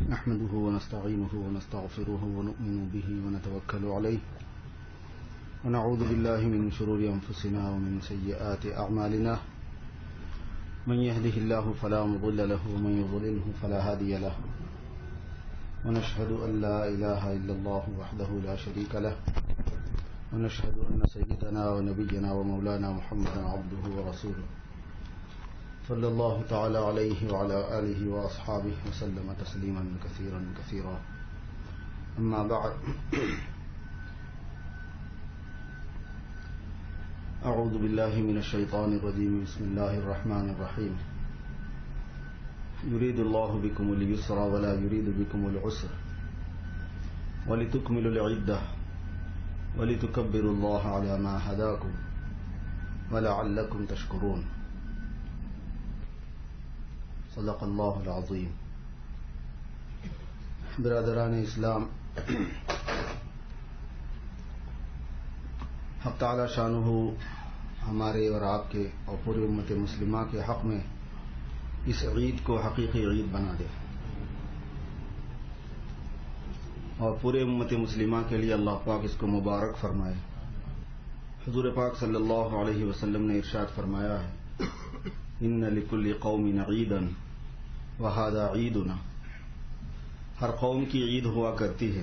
نحمده ونستعينه ونستغفره ونؤمن به ونتوكل عليه ونعوذ بالله من شرور أنفسنا ومن سيئات أعمالنا من يهده الله فلا مضل له ومن يضلله فلا هادي له ونشهد أن لا إله إلا الله وحده لا شريك له ونشهد أن سيدنا ونبينا ومولانا محمدا عبده ورسوله صلى الله تعالى عليه وعلى آله وأصحابه وسلم تسليما كثيرا كثيرا أما بعد أعوذ بالله من الشيطان الرجيم بسم الله الرحمن الرحيم يريد الله بكم اليسر ولا يريد بكم العسر ولتكملوا العدة ولتكبروا الله على ما هداكم ولعلكم تشكرون صدق اللہ العظیم. برادران اسلام، حق تعالی شانہ ہمارے اور آپ کے اور پوری امت مسلمہ کے حق میں اس عید کو حقیقی عید بنا دے اور پورے امت مسلمہ کے لیے اللہ پاک اس کو مبارک فرمائے. حضور پاک صلی اللہ علیہ وسلم نے ارشاد فرمایا ہے، ان لکل قوم عیدا وہذا عیدنا. ہر قوم کی عید ہوا کرتی ہے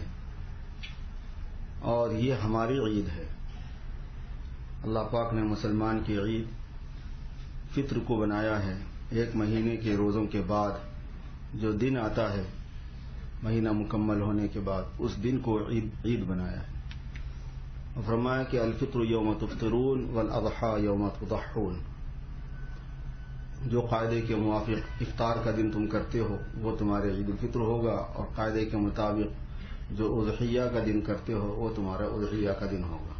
اور یہ ہماری عید ہے. اللہ پاک نے مسلمان کی عید فطر کو بنایا ہے. ایک مہینے کے روزوں کے بعد جو دن آتا ہے مہینہ مکمل ہونے کے بعد، اس دن کو عید بنایا ہے. اور فرمایا کہ الفطر یوم تفطرون والاضحی یوم تضحون. جو قاعدے کے موافق افطار کا دن تم کرتے ہو وہ تمہارے عید الفطر ہوگا، اور قاعدے کے مطابق جو اضحیہ کا دن کرتے ہو وہ تمہارا اضحیہ کا دن ہوگا.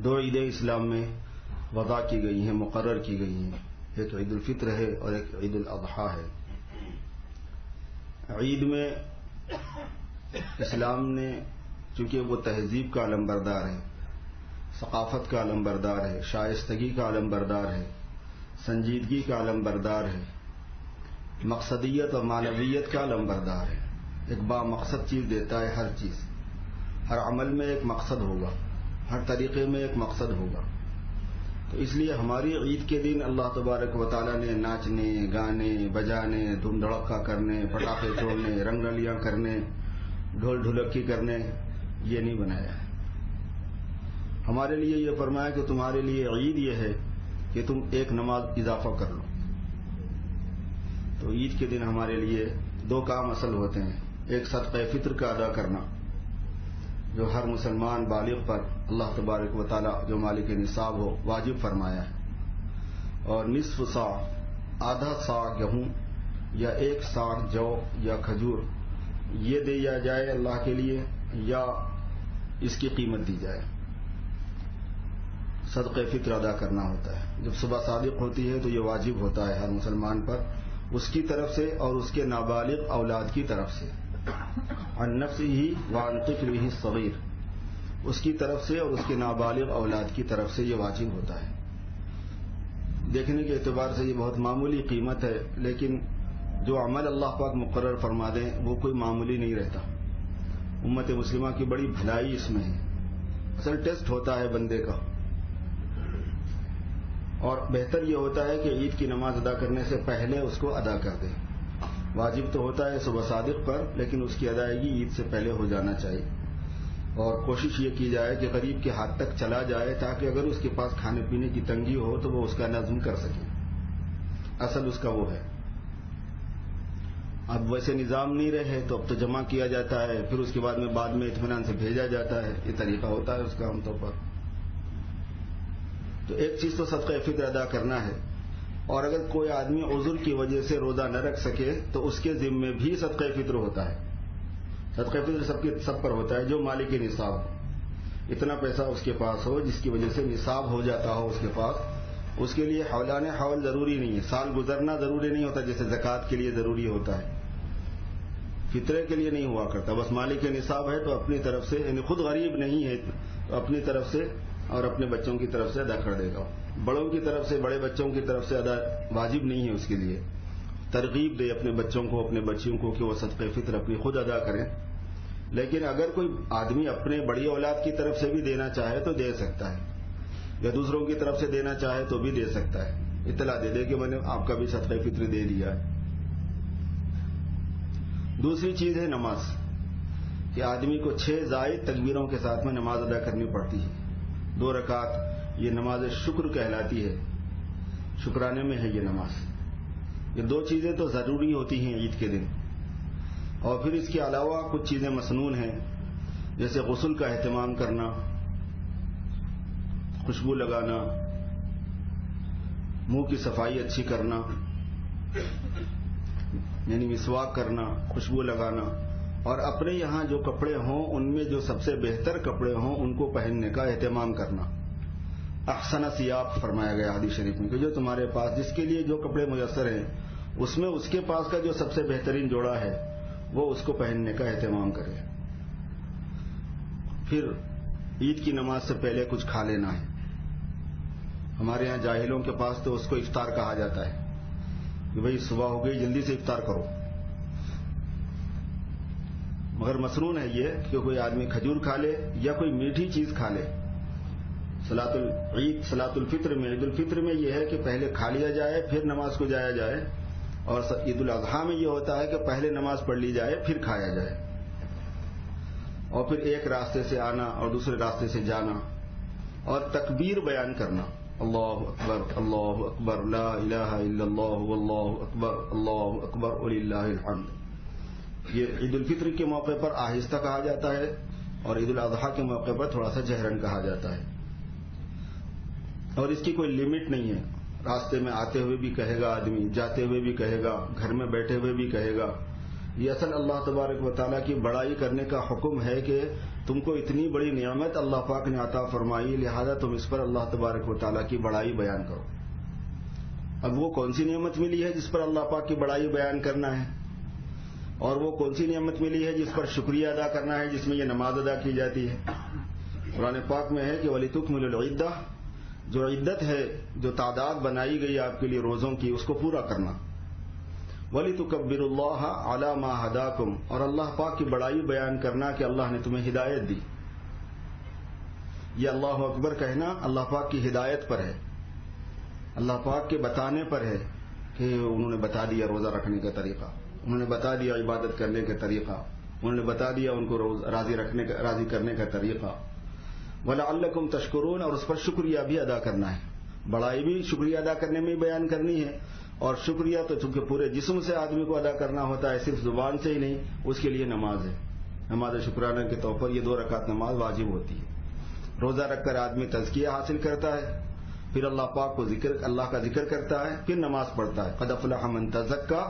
دو عیدیں اسلام میں وضع کی گئی ہیں، مقرر کی گئی ہیں. ایک عید الفطر ہے اور ایک عید الاضحیٰ ہے. عید میں اسلام نے چونکہ وہ تہذیب کا علمبردار ہے، ثقافت کا علمبردار ہے، شائستگی کا علمبردار ہے، سنجیدگی کا علمبردار ہے، مقصدیت اور معنویت کا علمبردار ہے. ایک با مقصد چیز دیتا ہے. ہر چیز، ہر عمل میں ایک مقصد ہوگا، ہر طریقے میں ایک مقصد ہوگا. تو اس لیے ہماری عید کے دن اللہ تبارک و تعالیٰ نے ناچنے، گانے، بجانے، دھوم دھڑکا کرنے، پٹاخے چھوڑنے، رنگولیاں کرنے، ڈھول ڈھولکی کرنے یہ نہیں بنایا ہے. ہمارے لیے یہ فرمایا کہ تمہارے لیے عید یہ ہے کہ تم ایک نماز اضافہ کر لو. تو عید کے دن ہمارے لیے دو کام اصل ہوتے ہیں. ایک صدقہ فطر کا ادا کرنا جو ہر مسلمان بالغ پر اللہ تبارک و تعالی جو مالک نصاب ہو واجب فرمایا ہے، اور نصف صاع، آدھا صاع گیہوں یا ایک صاع جو یا کھجور یہ دیا جائے اللہ کے لیے، یا اس کی قیمت دی جائے. صدقہ فطر ادا کرنا ہوتا ہے. جب صبح صادق ہوتی ہے تو یہ واجب ہوتا ہے ہر مسلمان پر، اس کی طرف سے اور اس کے نابالغ اولاد کی طرف سے، عن نفسہ وعن طفلہ الصغیر، اس کی طرف سے اور اس کے نابالغ اولاد کی طرف سے یہ واجب ہوتا ہے. دیکھنے کے اعتبار سے یہ بہت معمولی قیمت ہے، لیکن جو عمل اللہ پاک مقرر فرما دیں وہ کوئی معمولی نہیں رہتا. امت مسلمہ کی بڑی بھلائی اس میں ہے. اصل ٹیسٹ ہوتا ہے بندے کا، اور بہتر یہ ہوتا ہے کہ عید کی نماز ادا کرنے سے پہلے اس کو ادا کر دے. واجب تو ہوتا ہے صبح صادق پر، لیکن اس کی ادائیگی عید سے پہلے ہو جانا چاہیے. اور کوشش یہ کی جائے کہ قریب کے ہاتھ تک چلا جائے، تاکہ اگر اس کے پاس کھانے پینے کی تنگی ہو تو وہ اس کا نظم کر سکے. اصل اس کا وہ ہے. اب ویسے نظام نہیں رہے تو اب تو جمع کیا جاتا ہے، پھر اس کے بعد میں اطمینان سے بھیجا جاتا ہے. یہ طریقہ ہوتا ہے اس کا عام طور پر. تو ایک چیز تو صدقہ فطر ادا کرنا ہے، اور اگر کوئی آدمی عذر کی وجہ سے روزہ نہ رکھ سکے تو اس کے ذمے بھی صدقہ فطر ہوتا ہے. صدقہ فطر سب پر ہوتا ہے جو مالک نصاب ہو. اتنا پیسہ اس کے پاس ہو جس کی وجہ سے نصاب ہو جاتا ہو اس کے پاس. اس کے لیے حولان حول ضروری نہیں ہے، سال گزرنا ضروری نہیں ہوتا جیسے زکوٰۃ کے لیے ضروری ہوتا ہے. فطرے کے لیے نہیں ہوا کرتا. بس مالک نصاب ہے تو اپنی طرف سے، یعنی خود غریب نہیں ہے تو اپنی طرف سے اور اپنے بچوں کی طرف سے ادا کر دے گا. بڑوں کی طرف سے، بڑے بچوں کی طرف سے ادا واجب نہیں ہے اس کے لیے. ترغیب دے اپنے بچوں کو, اپنے بچیوں کو کہ وہ صدقہ فطر اپنی خود ادا کریں. لیکن اگر کوئی آدمی اپنے بڑی اولاد کی طرف سے بھی دینا چاہے تو دے سکتا ہے, یا دوسروں کی طرف سے دینا چاہے تو بھی دے سکتا ہے. اطلاع دے دے کہ میں نے آپ کا بھی صدقہ فطر دے دیا ہے. دوسری چیز ہے نماز, کہ آدمی کو 6 زائد تکبیروں کے ساتھ میں نماز ادا کرنی پڑتی ہے. 2 رکعت, یہ نماز شکر کہلاتی ہے, شکرانے میں ہے یہ نماز. یہ 2 چیزیں تو ضروری ہوتی ہیں عید کے دن. اور پھر اس کے علاوہ کچھ چیزیں مسنون ہیں, جیسے غسل کا اہتمام کرنا, خوشبو لگانا, منہ کی صفائی اچھی کرنا, یعنی مسواک کرنا, خوشبو لگانا, اور اپنے یہاں جو کپڑے ہوں ان میں جو سب سے بہتر کپڑے ہوں ان کو پہننے کا اہتمام کرنا. احسن ثیاب فرمایا گیا حدیث شریف میں کہ جو تمہارے پاس جس کے لیے جو کپڑے میسر ہیں اس میں اس کے پاس کا جو سب سے بہترین جوڑا ہے وہ اس کو پہننے کا اہتمام کرے. پھر عید کی نماز سے پہلے کچھ کھا لینا ہے. ہمارے یہاں جاہلوں کے پاس تو اس کو افطار کہا جاتا ہے کہ بھئی صبح ہو گئی جلدی سے افطار کرو. مگر مسنون ہے یہ کہ کوئی آدمی کھجور کھا لے یا کوئی میٹھی چیز کھا لے. صلاۃ الفطر میں, عید الفطر میں یہ ہے کہ پہلے کھا لیا جائے پھر نماز کو جایا جائے, اور عید الاضحیٰ میں یہ ہوتا ہے کہ پہلے نماز پڑھ لی جائے پھر کھایا جائے. اور پھر ایک راستے سے آنا اور دوسرے راستے سے جانا, اور تکبیر بیان کرنا, اللہ اکبر لا الہ الا اللہ واللہ اکبر اللہ اکبر وللہ الحمد. یہ عید الفطر کے موقع پر آہستہ کہا جاتا ہے اور عید الاضحیٰ کے موقع پر تھوڑا سا جہرن کہا جاتا ہے. اور اس کی کوئی لمٹ نہیں ہے, راستے میں آتے ہوئے بھی کہے گا آدمی, جاتے ہوئے بھی کہے گا, گھر میں بیٹھے ہوئے بھی کہے گا. یہ اصل اللہ تبارک و تعالیٰ کی بڑائی کرنے کا حکم ہے کہ تم کو اتنی بڑی نعمت اللہ پاک نے عطا فرمائی, لہذا تم اس پر اللہ تبارک و تعالیٰ کی بڑائی بیان کرو. اب وہ کون سی نعمت ملی ہے جس پر اللہ پاک کی بڑائی بیان کرنا ہے, اور وہ کون سی نعمت ملی ہے جس پر شکریہ ادا کرنا ہے, جس میں یہ نماز ادا کی جاتی ہے. قرآن پاک میں ہے کہ وَلِتُكْمِلُوا الْعِدَّةَ, جو عدت ہے, جو تعداد بنائی گئی آپ کے لیے روزوں کی, اس کو پورا کرنا. وَلِتُكَبِّرُوا اللَّهَ عَلَى مَا هَدَاكُمْ, اور اللہ پاک کی بڑائی بیان کرنا کہ اللہ نے تمہیں ہدایت دی. یہ اللہ اکبر کہنا اللہ پاک کی ہدایت پر ہے, اللہ پاک کے بتانے پر ہے کہ انہوں نے بتا دیا روزہ رکھنے کا طریقہ, انہوں نے بتا دیا عبادت کرنے کا طریقہ, انہوں نے بتا دیا ان کو راضی کرنے کا طریقہ. وَلَعَلَّكُمْ تَشْكُرُونَ, اور اس پر شکریہ بھی ادا کرنا ہے. بڑائی بھی شکریہ ادا کرنے میں بیان کرنی ہے, اور شکریہ تو چونکہ پورے جسم سے آدمی کو ادا کرنا ہوتا ہے, صرف زبان سے ہی نہیں. اس کے لیے نماز ہے, نماز شکرانہ کے طور پر یہ 2 رکعت نماز واجب ہوتی ہے. روزہ رکھ کر آدمی تزکیہ حاصل کرتا ہے, پھر اللہ پاک کو اللہ کا ذکر کرتا ہے, پھر نماز پڑھتا ہے. قد افلح من تزکا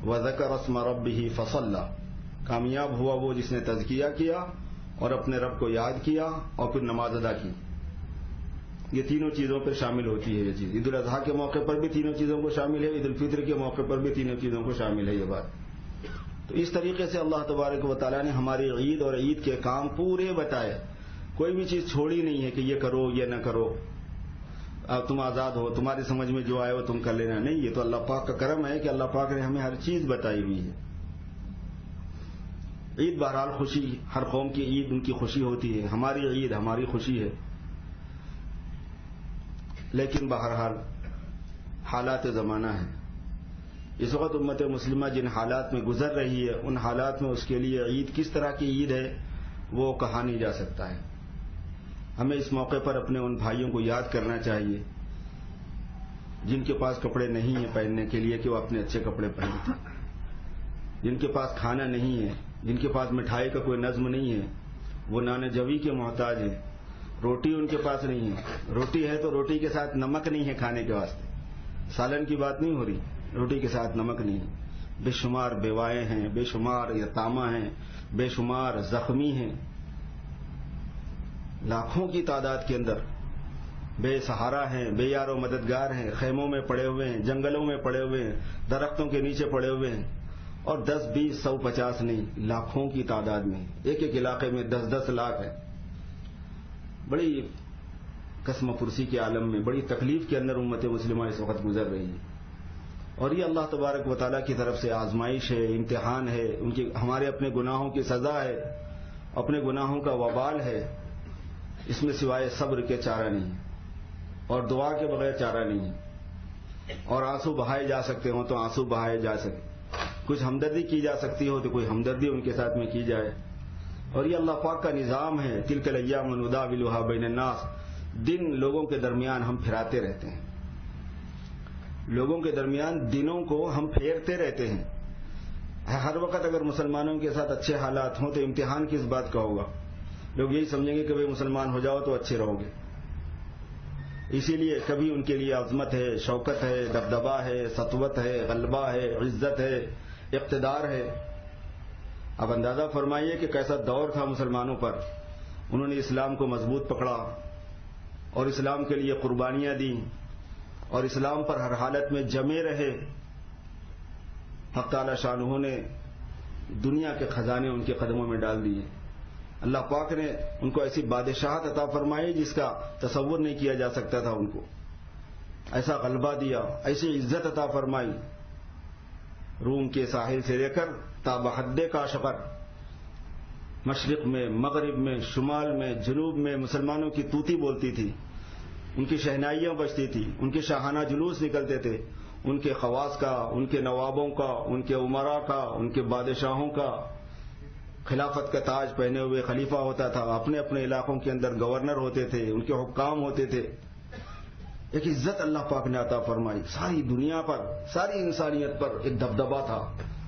وذکر اسم ربہ فصلی, کامیاب ہوا وہ جس نے تزکیہ کیا اور اپنے رب کو یاد کیا اور پھر نماز ادا کی. یہ تینوں چیزوں پر شامل ہوتی ہے یہ چیز. عید الاضحیٰ کے موقع پر بھی تینوں چیزوں کو شامل ہے, عید الفطر کے موقع پر بھی تینوں چیزوں کو شامل ہے یہ بات. تو اس طریقے سے اللہ تبارک و تعالیٰ نے ہماری عید اور عید کے کام پورے بتائے, کوئی بھی چیز چھوڑی نہیں ہے کہ یہ کرو یہ نہ کرو, تم آزاد ہو, تمہاری سمجھ میں جو آئے وہ تم کر لینا. نہیں, یہ تو اللہ پاک کا کرم ہے کہ اللہ پاک نے ہمیں ہر چیز بتائی ہوئی ہے. عید بہرحال خوشی, ہر قوم کی عید ان کی خوشی ہوتی ہے, ہماری عید ہماری خوشی ہے. لیکن بہرحال حالات زمانہ ہے. اس وقت امت مسلمہ جن حالات میں گزر رہی ہے ان حالات میں اس کے لیے عید کس طرح کی عید ہے وہ کہا نہیں جا سکتا ہے. ہمیں اس موقع پر اپنے ان بھائیوں کو یاد کرنا چاہیے جن کے پاس کپڑے نہیں ہیں پہننے کے لیے کہ وہ اپنے اچھے کپڑے پہنیں, جن کے پاس کھانا نہیں ہے, جن کے پاس مٹھائی کا کوئی نظم نہیں ہے, وہ نان جوی کے محتاج ہیں. روٹی ان کے پاس نہیں ہے, روٹی ہے تو روٹی کے ساتھ نمک نہیں ہے کھانے کے واسطے, سالن کی بات نہیں ہو رہی, روٹی کے ساتھ نمک نہیں ہے. بے شمار بیوائیں ہیں, بے شمار یتامہ ہیں, بے شمار زخمی ہیں, لاکھوں کی تعداد کے اندر بے سہارا ہیں, بے یار و مددگار ہیں, خیموں میں پڑے ہوئے ہیں, جنگلوں میں پڑے ہوئے ہیں, درختوں کے نیچے پڑے ہوئے ہیں, اور 10 20 100 50 نہیں, لاکھوں کی تعداد میں, ایک ایک علاقے میں 10 لاکھ ہیں. بڑی قسم پرسی کے عالم میں, بڑی تکلیف کے اندر امت مسلمہ اس وقت گزر رہی ہے. اور یہ اللہ تبارک و تعالیٰ کی طرف سے آزمائش ہے، امتحان ہے، ہمارے اپنے گناہوں کی سزا ہے، اپنے گناہوں کا وبال ہے. اس میں سوائے صبر کے چارہ نہیں اور دعا کے بغیر چارہ نہیں. اور آنسو بہائے جا سکتے ہوں تو آنسو بہائے جا سکتے، کچھ ہمدردی کی جا سکتی ہو تو کوئی ہمدردی ان کے ساتھ میں کی جائے. اور یہ اللہ پاک کا نظام ہے. تلک الایام نداولها بین الناس. دن لوگوں کے درمیان ہم پھراتے رہتے ہیں، لوگوں کے درمیان دنوں کو ہم پھیرتے رہتے ہیں. ہر وقت اگر مسلمانوں کے ساتھ اچھے حالات ہوں تو امتحان کس بات کا ہوگا؟ لوگ یہی سمجھیں گے کہ بھئی مسلمان ہو جاؤ تو اچھے رہو گے. اسی لیے کبھی ان کے لیے عظمت ہے، شوکت ہے، دبدبا ہے، سطوت ہے، غلبہ ہے، عزت ہے، اقتدار ہے. اب اندازہ فرمائیے کہ کیسا دور تھا مسلمانوں پر. انہوں نے اسلام کو مضبوط پکڑا اور اسلام کے لیے قربانیاں دیں اور اسلام پر ہر حالت میں جمے رہے. حق تعالی شانہ نے دنیا کے خزانے ان کے قدموں میں ڈال دیے. اللہ پاک نے ان کو ایسی بادشاہت عطا فرمائی جس کا تصور نہیں کیا جا سکتا تھا. ان کو ایسا غلبہ دیا، ایسی عزت عطا فرمائی. روم کے ساحل سے لے کر تا بحد کاشغر، مشرق میں، مغرب میں، شمال میں، جنوب میں مسلمانوں کی طوطی بولتی تھی، ان کی شہنائیاں بجتی تھی، ان کے شاہانہ جلوس نکلتے تھے. ان کے خواص کا، ان کے نوابوں کا، ان کے عمراء کا، ان کے بادشاہوں کا خلافت کا تاج پہنے ہوئے خلیفہ ہوتا تھا. اپنے اپنے علاقوں کے اندر گورنر ہوتے تھے، ان کے حکام ہوتے تھے. ایک عزت اللہ پاک نے عطا فرمائی. ساری دنیا پر، ساری انسانیت پر ایک دبدبا تھا،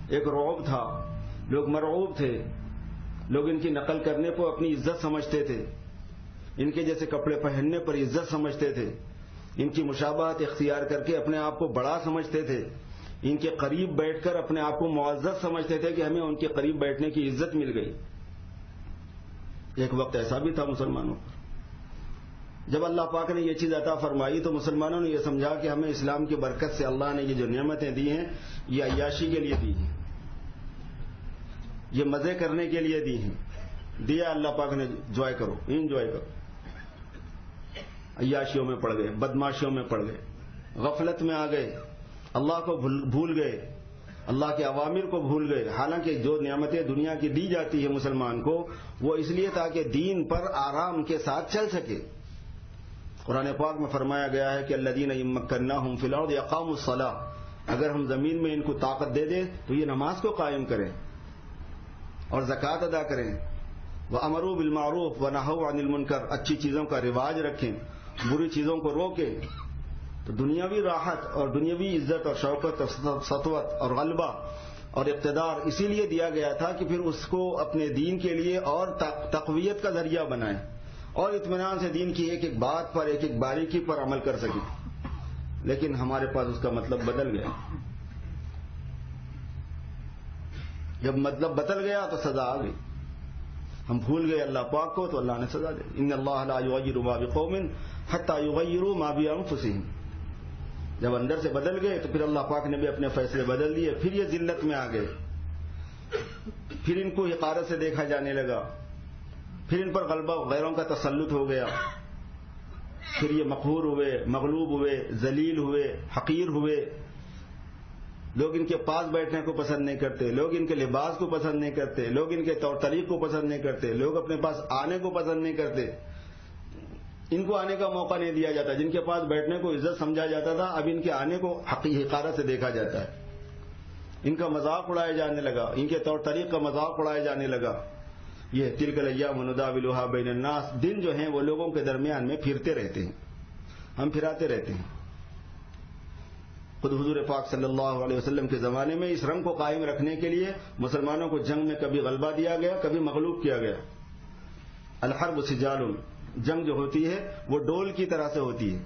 ایک رعب تھا. لوگ مرعوب تھے. لوگ ان کی نقل کرنے کو اپنی عزت سمجھتے تھے، ان کے جیسے کپڑے پہننے پر عزت سمجھتے تھے، ان کی مشابہت اختیار کر کے اپنے آپ کو بڑا سمجھتے تھے، ان کے قریب بیٹھ کر اپنے آپ کو معزز سمجھتے تھے کہ ہمیں ان کے قریب بیٹھنے کی عزت مل گئی. ایک وقت ایسا بھی تھا مسلمانوں پر. جب اللہ پاک نے یہ چیز عطا فرمائی تو مسلمانوں نے یہ سمجھا کہ ہمیں اسلام کی برکت سے اللہ نے یہ جو نعمتیں دی ہیں یہ عیاشی کے لیے دی ہیں، یہ مزے کرنے کے لیے دی ہیں. دیا اللہ پاک نے، انجوائے کرو، انجوائے کرو. عیاشیوں میں پڑ گئے، بدماشیوں میں پڑ گئے، غفلت میں آ گئے، اللہ کو بھول گئے، اللہ کے اوامر کو بھول گئے. حالانکہ جو نعمتیں دنیا کی دی جاتی ہے مسلمان کو وہ اس لیے تاکہ دین پر آرام کے ساتھ چل سکے. قرآن پاک میں فرمایا گیا ہے کہ الذین مکناہم فی الارض اقاموا الصلاۃ، اگر ہم زمین میں ان کو طاقت دے دیں تو یہ نماز کو قائم کریں اور زکوٰۃ ادا کریں. وامروا بالمعروف ونہوا عن المنکر، اچھی چیزوں کا رواج رکھیں، بری چیزوں کو روکیں. تو دنیاوی راحت اور دنیاوی عزت اور شوکت اور سطوت اور غلبہ اور اقتدار اسی لیے دیا گیا تھا کہ پھر اس کو اپنے دین کے لیے اور تقویت کا ذریعہ بنائیں اور اطمینان سے دین کی ایک ایک بات پر، ایک ایک باریکی پر عمل کر سکیں. لیکن ہمارے پاس اس کا مطلب بدل گیا. جب مطلب بدل گیا تو سزا آ گئی. ہم بھول گئے اللہ پاک کو تو اللہ نے سزا دی. ان اللہ لا یغیر ما بقوم حتی یغیروا ما بانفسہم. جب اندر سے بدل گئے تو پھر اللہ پاک نے بھی اپنے فیصلے بدل دیے. پھر یہ ذلت میں آ گئے، پھر ان کو حقارت سے دیکھا جانے لگا، پھر ان پر غلبہ غیروں کا تسلط ہو گیا. پھر یہ مقہور ہوئے، مغلوب ہوئے، ذلیل ہوئے، حقیر ہوئے. لوگ ان کے پاس بیٹھنے کو پسند نہیں کرتے، لوگ ان کے لباس کو پسند نہیں کرتے، لوگ ان کے طور طریق کو پسند نہیں کرتے، لوگ اپنے پاس آنے کو پسند نہیں کرتے. ان کو آنے کا موقع نہیں دیا جاتا. جن کے پاس بیٹھنے کو عزت سمجھا جاتا تھا اب ان کے آنے کو حقارت سے دیکھا جاتا ہے. ان کا مذاق اڑایا جانے لگا، ان کے طور طریق کا مذاق اڑایا جانے لگا. یہ تلک الایام نداولها بین الناس، دن جو ہیں وہ لوگوں کے درمیان میں پھرتے رہتے ہیں، ہم پھراتے رہتے ہیں. خود حضور پاک صلی اللہ علیہ وسلم کے زمانے میں اس رنگ کو قائم رکھنے کے لیے مسلمانوں کو جنگ میں کبھی غلبہ دیا گیا، کبھی مغلوب کیا گیا. الحرب سجال، جنگ جو ہوتی ہے وہ ڈول کی طرح سے ہوتی ہے.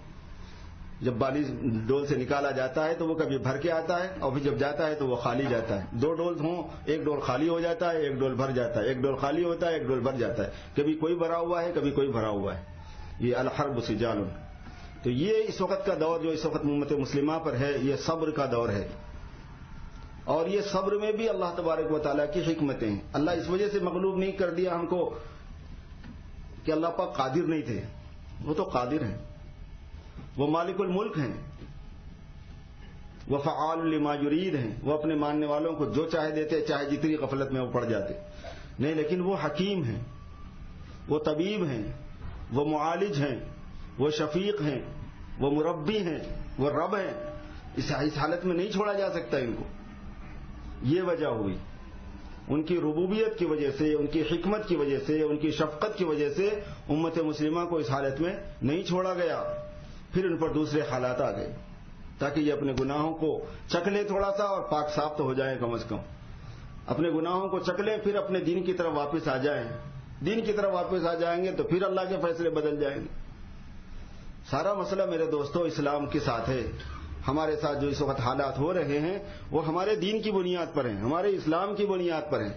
جب بالی ڈول سے نکالا جاتا ہے تو وہ کبھی بھر کے آتا ہے اور پھر جب جاتا ہے تو وہ خالی جاتا ہے. دو ڈول ہوں، ایک ڈول خالی ہو جاتا ہے، ایک ڈول بھر جاتا ہے، ایک ڈول خالی ہوتا ہے، ایک ڈول بھر جاتا ہے. کبھی کوئی بھرا ہوا ہے، کبھی کوئی بھرا ہوا ہے. یہ الحرب سجال. تو یہ اس وقت کا دور جو اس وقت امت مسلمہ پر ہے یہ صبر کا دور ہے. اور یہ صبر میں بھی اللہ تبارک و تعالیٰ کی حکمتیں ہیں. اللہ اس وجہ سے مغلوب نہیں کر دیا ہم کو کہ اللہ پاک قادر نہیں تھے، وہ تو قادر ہیں، وہ مالک الملک ہیں، وہ فعال لما یرید ہیں، وہ اپنے ماننے والوں کو جو چاہے دیتے، چاہے جتنی غفلت میں وہ پڑ جاتے. نہیں، لیکن وہ حکیم ہیں، وہ طبیب ہیں، وہ معالج ہیں، وہ شفیق ہیں، وہ مربی ہیں، وہ رب ہیں. اس حالت میں نہیں چھوڑا جا سکتا ان کو. یہ وجہ ہوئی ان کی ربوبیت کی وجہ سے، ان کی حکمت کی وجہ سے، ان کی شفقت کی وجہ سے امت مسلمہ کو اس حالت میں نہیں چھوڑا گیا. پھر ان پر دوسرے حالات آ گئے تاکہ یہ اپنے گناہوں کو چکھ لیں تھوڑا سا اور پاک صاف تو ہو جائیں کم از کم. اپنے گناہوں کو چکھ لیں، پھر اپنے دین کی طرف واپس آ جائیں. دین کی طرف واپس آ جائیں گے تو پھر اللہ کے فیصلے بدل جائیں گے. سارا مسئلہ میرے دوستو اسلام کے ساتھ ہے. ہمارے ساتھ جو اس وقت حالات ہو رہے ہیں وہ ہمارے دین کی بنیاد پر ہیں، ہمارے اسلام کی بنیاد پر ہیں.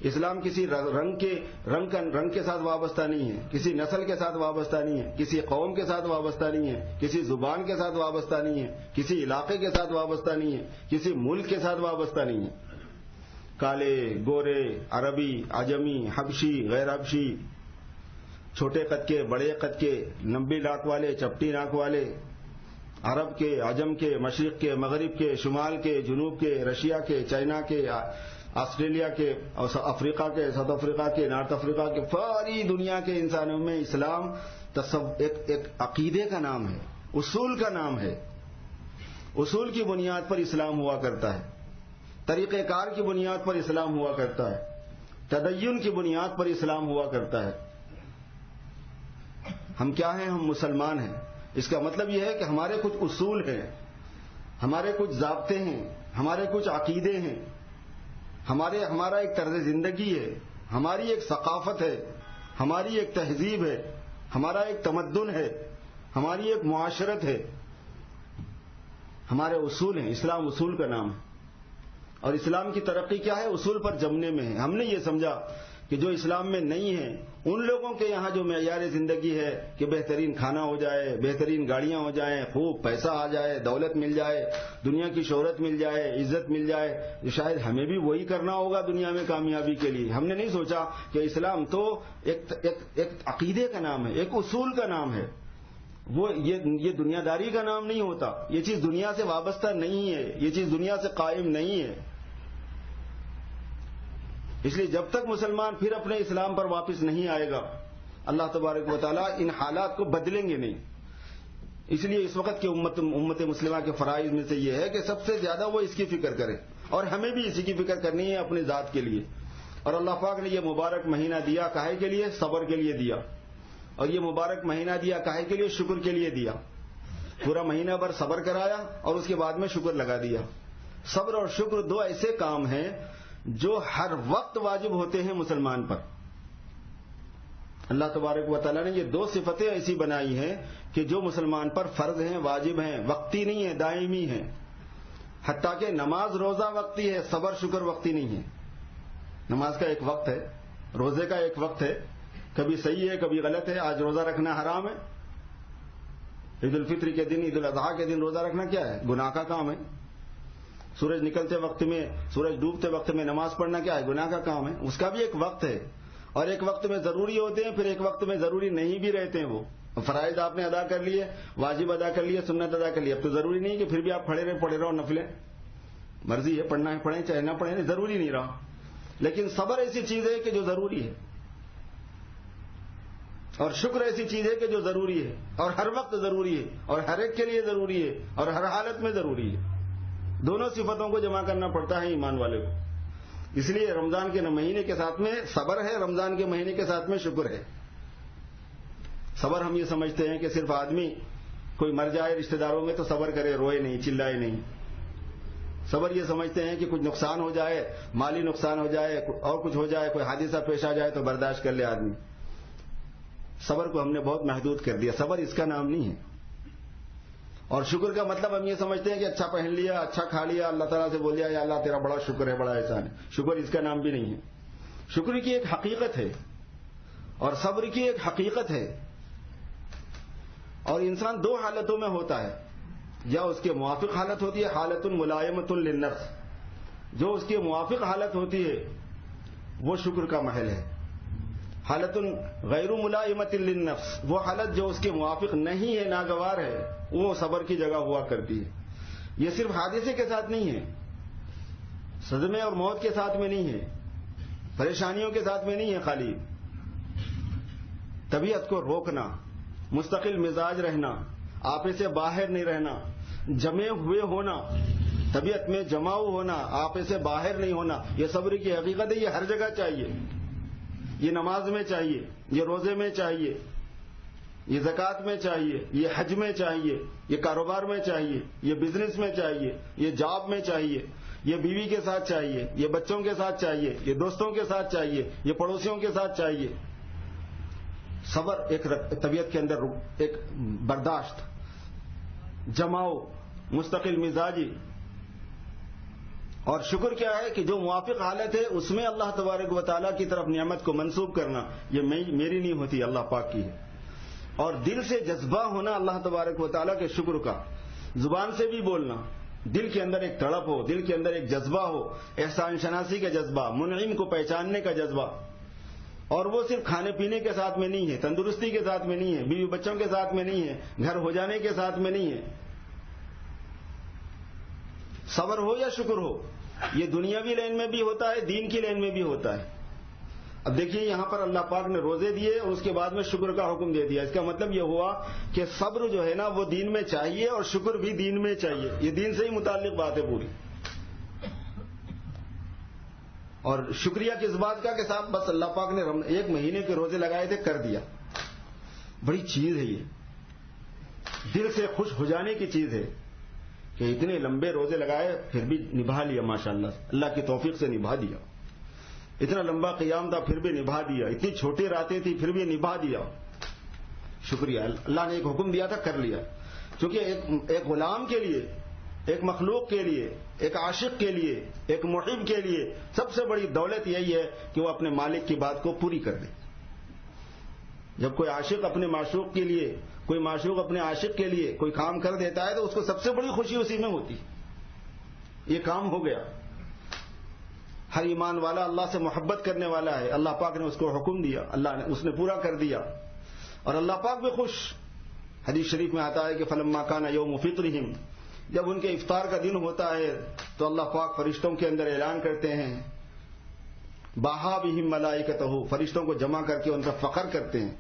اسلام کسی رنگ کے ساتھ وابستہ نہیں ہے، کسی نسل کے ساتھ وابستہ نہیں ہے، کسی قوم کے ساتھ وابستہ نہیں ہے، کسی زبان کے ساتھ وابستہ نہیں ہے، کسی علاقے کے ساتھ وابستہ نہیں ہے، کسی ملک کے ساتھ وابستہ نہیں ہے. کالے، گورے، عربی، عجمی، حبشی، غیر حبشی، چھوٹے قد کے، بڑے قد کے، لمبی ناک والے، چپٹی ناک والے، عرب کے، عجم کے، مشرق کے، مغرب کے، شمال کے، جنوب کے، رشیا کے، چائنا کے، آسٹریلیا کے، افریقہ کے، ساؤتھ افریقہ کے، نارتھ افریقہ کے، ساری دنیا کے انسانوں میں اسلام ایک عقیدے کا نام ہے، اصول کا نام ہے. اصول کی بنیاد پر اسلام ہوا کرتا ہے، طریقہ کار کی بنیاد پر اسلام ہوا کرتا ہے، تدین کی بنیاد پر اسلام ہوا کرتا ہے. ہم کیا ہیں؟ ہم مسلمان ہیں. اس کا مطلب یہ ہے کہ ہمارے کچھ اصول ہیں، ہمارے کچھ ضابطے ہیں، ہمارے کچھ عقیدے ہیں، ہمارا ایک طرز زندگی ہے، ہماری ایک ثقافت ہے، ہماری ایک تہذیب ہے، ہمارا ایک تمدن ہے، ہماری ایک معاشرت ہے، ہمارے اصول ہیں. اسلام اصول کا نام ہے. اور اسلام کی ترقی کیا ہے؟ اصول پر جمنے میں ہے. ہم نے یہ سمجھا کہ جو اسلام میں نہیں ہے ان لوگوں کے یہاں جو معیار زندگی ہے کہ بہترین کھانا ہو جائے، بہترین گاڑیاں ہو جائیں، خوب پیسہ آ جائے، دولت مل جائے، دنیا کی شہرت مل جائے، عزت مل جائے، شاید ہمیں بھی وہی کرنا ہوگا دنیا میں کامیابی کے لیے. ہم نے نہیں سوچا کہ اسلام تو ایک عقیدے کا نام ہے، ایک اصول کا نام ہے. یہ دنیا داری کا نام نہیں ہوتا. یہ چیز دنیا سے وابستہ نہیں ہے، یہ چیز دنیا سے قائم نہیں ہے. اس لیے جب تک مسلمان پھر اپنے اسلام پر واپس نہیں آئے گا اللہ تبارک و تعالیٰ ان حالات کو بدلیں گے نہیں. اس لیے اس وقت کی امت مسلمہ کے فرائض میں سے یہ ہے کہ سب سے زیادہ وہ اس کی فکر کرے، اور ہمیں بھی اسی کی فکر کرنی ہے اپنے ذات کے لیے. اور اللہ پاک نے یہ مبارک مہینہ دیا کاہے کے لیے؟ صبر کے لیے دیا. اور یہ مبارک مہینہ دیا کاہے کے لیے؟ شکر کے لیے دیا. پورا مہینہ بھر صبر کرایا اور اس کے بعد میں شکر لگا دیا. صبر اور شکر دو ایسے کام ہیں جو ہر وقت واجب ہوتے ہیں مسلمان پر. اللہ تبارک و تعالیٰ نے یہ دو صفتیں ایسی بنائی ہیں کہ جو مسلمان پر فرض ہیں، واجب ہیں، وقتی نہیں ہیں، دائمی ہیں. حتیٰ کہ نماز روزہ وقتی ہے، صبر شکر وقتی نہیں ہے. نماز کا ایک وقت ہے، روزے کا ایک وقت ہے، کبھی صحیح ہے کبھی غلط ہے. آج روزہ رکھنا حرام ہے. عید الفطر کے دن، عید الاضحیٰ کے دن روزہ رکھنا کیا ہے؟ گناہ کا کام ہے. سورج نکلتے وقت میں، سورج ڈوبتے وقت میں نماز پڑھنا کیا ہے؟ گناہ کا کام ہے. اس کا بھی ایک وقت ہے، اور ایک وقت میں ضروری ہوتے ہیں، پھر ایک وقت میں ضروری نہیں بھی رہتے ہیں. وہ فرائض آپ نے ادا کر لیے، واجب ادا کر لیے، سنت ادا کر لیے، اب تو ضروری نہیں کہ پھر بھی آپ پڑھے رہو نفلیں. مرضی ہے، پڑھنا ہے پڑھیں چاہے نہ پڑھیں، ضروری نہیں رہا. لیکن صبر ایسی چیز ہے کہ جو ضروری ہے، اور شکر ایسی چیز ہے کہ جو ضروری ہے، اور ہر وقت ضروری ہے، اور ہر ایک کے لیے ضروری ہے، اور ہر حالت میں ضروری ہے. دونوں صفتوں کو جمع کرنا پڑتا ہے ایمان والے کو. اس لیے رمضان کے مہینے کے ساتھ میں صبر ہے، رمضان کے مہینے کے ساتھ میں شکر ہے. صبر ہم یہ سمجھتے ہیں کہ صرف آدمی کوئی مر جائے رشتہ داروں میں تو صبر کرے، روئے نہیں، چلائے نہیں. صبر یہ سمجھتے ہیں کہ کچھ نقصان ہو جائے، مالی نقصان ہو جائے اور کچھ ہو جائے، کوئی حادثہ پیش آ جائے تو برداشت کر لے آدمی. صبر کو ہم نے بہت محدود کر دیا. صبر اس کا نام نہیں ہے. اور شکر کا مطلب ہم یہ سمجھتے ہیں کہ اچھا پہن لیا، اچھا کھا لیا، اللہ تعالیٰ سے بول دیا یا اللہ تیرا بڑا شکر ہے، بڑا احسان ہے. شکر اس کا نام بھی نہیں ہے. شکر کی ایک حقیقت ہے اور صبر کی ایک حقیقت ہے. اور انسان دو حالتوں میں ہوتا ہے. یا اس کے موافق حالت ہوتی ہے حالت ملائمۃ للنفس، جو اس کی موافق حالت ہوتی ہے وہ شکر کا محل ہے. حالت غیر ملائمۃ للنفس، وہ حالت جو اس کے موافق نہیں ہے، ناگوار ہے، وہ صبر کی جگہ ہوا کرتی ہے. یہ صرف حادثے کے ساتھ نہیں ہے، صدمے اور موت کے ساتھ میں نہیں ہے، پریشانیوں کے ساتھ میں نہیں ہے خالی. طبیعت کو روکنا، مستقل مزاج رہنا، آپے سے باہر نہیں رہنا، جمے ہوئے ہونا، طبیعت میں جماؤ ہونا، آپے سے باہر نہیں ہونا، یہ صبر کی حقیقت ہے. یہ ہر جگہ چاہیے، یہ نماز میں چاہیے، یہ روزے میں چاہیے، یہ زکوٰۃ میں چاہیے، یہ حج میں چاہیے، یہ کاروبار میں چاہیے، یہ بزنس میں چاہیے، یہ جاب میں چاہیے، یہ بیوی کے ساتھ چاہیے، یہ بچوں کے ساتھ چاہیے، یہ دوستوں کے ساتھ چاہیے، یہ پڑوسیوں کے ساتھ چاہیے. صبر ایک طبیعت کے اندر ایک برداشت، جماؤ، مستقل مزاجی. اور شکر کیا ہے کہ جو موافق حالت ہے اس میں اللہ تبارک و تعالیٰ کی طرف نعمت کو منسوب کرنا، یہ میری نہیں ہوتی، اللہ پاک کی ہے. اور دل سے جذبہ ہونا اللہ تبارک و تعالیٰ کے شکر کا، زبان سے بھی بولنا، دل کے اندر ایک تڑپ ہو، دل کے اندر ایک جذبہ ہو، احسان شناسی کا جذبہ، منعم کو پہچاننے کا جذبہ. اور وہ صرف کھانے پینے کے ساتھ میں نہیں ہے، تندرستی کے ساتھ میں نہیں ہے، بیوی بچوں کے ساتھ میں نہیں ہے، گھر ہو جانے کے ساتھ میں نہیں ہے. صبر ہو یا شکر ہو، یہ دنیاوی لین میں بھی ہوتا ہے، دین کی لین میں بھی ہوتا ہے. اب دیکھیے یہاں پر اللہ پاک نے روزے دیے اور اس کے بعد میں شکر کا حکم دے دیا. اس کا مطلب یہ ہوا کہ صبر جو ہے نا وہ دین میں چاہیے اور شکر بھی دین میں چاہیے. یہ دین سے ہی متعلق بات ہے پوری. اور شکریہ کس بات کا کہ صاحب بس اللہ پاک نے 1 مہینے کے روزے لگائے تھے، کر دیا. بڑی چیز ہے یہ، دل سے خوش ہو جانے کی چیز ہے کہ اتنے لمبے روزے لگائے پھر بھی نبھا لیا، ماشاءاللہ اللہ کی توفیق سے نبھا دیا. اتنا لمبا قیام تھا پھر بھی نبھا دیا، اتنی چھوٹی راتیں تھی پھر بھی نبھا دیا. شکریہ، اللہ نے ایک حکم دیا تھا، کر لیا. کیونکہ ایک غلام کے لیے، ایک مخلوق کے لیے، ایک عاشق کے لیے، ایک محب کے لیے سب سے بڑی دولت یہی ہے کہ وہ اپنے مالک کی بات کو پوری کر دے. جب کوئی عاشق اپنے معشوق کے لیے، کوئی معشوق اپنے عاشق کے لیے کوئی کام کر دیتا ہے تو اس کو سب سے بڑی خوشی اسی میں ہوتی. یہ کام ہو گیا. ہر ایمان والا اللہ سے محبت کرنے والا ہے، اللہ پاک نے اس کو حکم دیا، اللہ نے اس نے پورا کر دیا اور اللہ پاک بھی خوش. حدیث شریف میں آتا ہے کہ فلما کان یوم فطرہم، جب ان کے افطار کا دن ہوتا ہے تو اللہ پاک فرشتوں کے اندر اعلان کرتے ہیں، باہا بہم ملائکتہ، فرشتوں کو جمع کر کے ان کا فخر کرتے ہیں.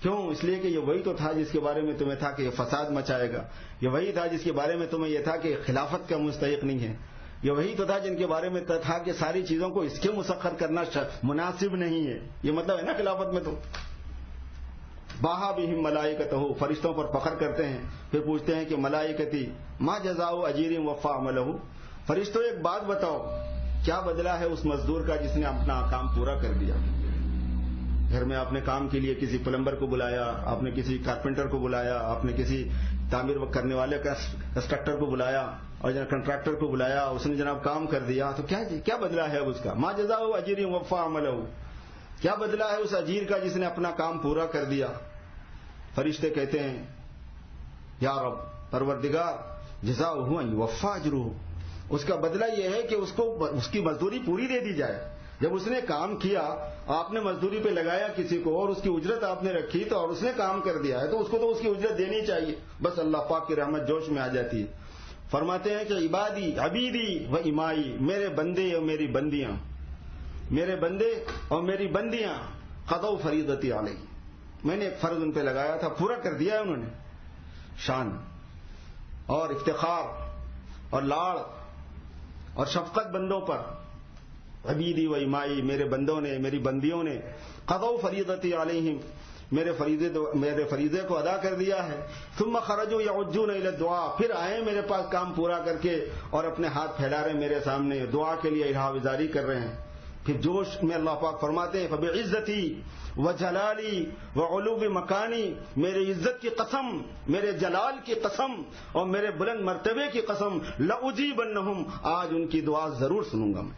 کیوں؟ اس لیے کہ یہ وہی تو تھا جس کے بارے میں تمہیں تھا کہ یہ فساد مچائے گا، یہ وہی تھا جس کے بارے میں تمہیں یہ تھا کہ خلافت کا مستحق نہیں ہے، یہ وہی تو تھا جن کے بارے میں تھا کہ ساری چیزوں کو اس کے مسخر کرنا مناسب نہیں ہے. یہ مطلب ہے نا خلافت میں. تو باہا بہم ملائکتہ، فرشتوں پر فخر کرتے ہیں. پھر پوچھتے ہیں کہ ملائکتی ما جزاء اجیر وفى عملہ، فرشتوں ایک بات بتاؤ، کیا بدلہ ہے اس مزدور کا جس نے اپنا کام پورا کر دیا؟ گھر میں آپ نے کام کے لیے کسی پلمبر کو بلایا، آپ نے کسی کارپینٹر کو بلایا، آپ نے کسی تعمیر کرنے والے کنسٹرکٹر کو بلایا اور کنٹریکٹر کو بلایا، اس نے جناب کام کر دیا، تو کیا بدلہ ہے اس کا؟ ما جزاء اجیر وفى عملہ، کیا بدلہ ہے اس اجیر کا جس نے اپنا کام پورا کر دیا؟ فرشتے کہتے ہیں یا رب، پروردگار، جزاؤہ ان یوفى اجرہ، اس کا بدلہ یہ ہے کہ اس کو اس کی مزدوری پوری دے دی جائے. جب اس نے کام کیا، آپ نے مزدوری پہ لگایا کسی کو اور اس کی اجرت آپ نے رکھی تو اور اس نے کام کر دیا ہے تو اس کو تو اس کی اجرت دینی چاہیے. بس اللہ پاک کی رحمت جوش میں آ جاتی ہے. فرماتے ہیں کہ عبادی عبیدی و امائی، میرے بندے اور میری بندیاں، میرے بندے اور میری بندیاں، قضوا فریضتی علیہ، میں نے ایک فرض ان پہ لگایا تھا، پورا کر دیا ہے انہوں نے. شان اور افتخار اور لاڑ اور شفقت بندوں پر. عبیدی و امائی، میرے بندوں نے، میری بندیوں نے، قضوا فریضتی علیہم، میرے فریضے کو ادا کر دیا ہے. ثم خرجوا یعجون الی الدعاء، پھر آئے میرے پاس کام پورا کر کے اور اپنے ہاتھ پھیلا رہے میرے سامنے، دعا کے لیے الہا-وزاری کر رہے ہیں. پھر جوش میں اللہ پاک فرماتے ہیں فبعزتی وجلالی وعلو مکانی، میرے عزت کی قسم، میرے جلال کی قسم اور میرے بلند مرتبے کی قسم، لأجیبنہم، آج ان کی دعا ضرور سنوں گا میں.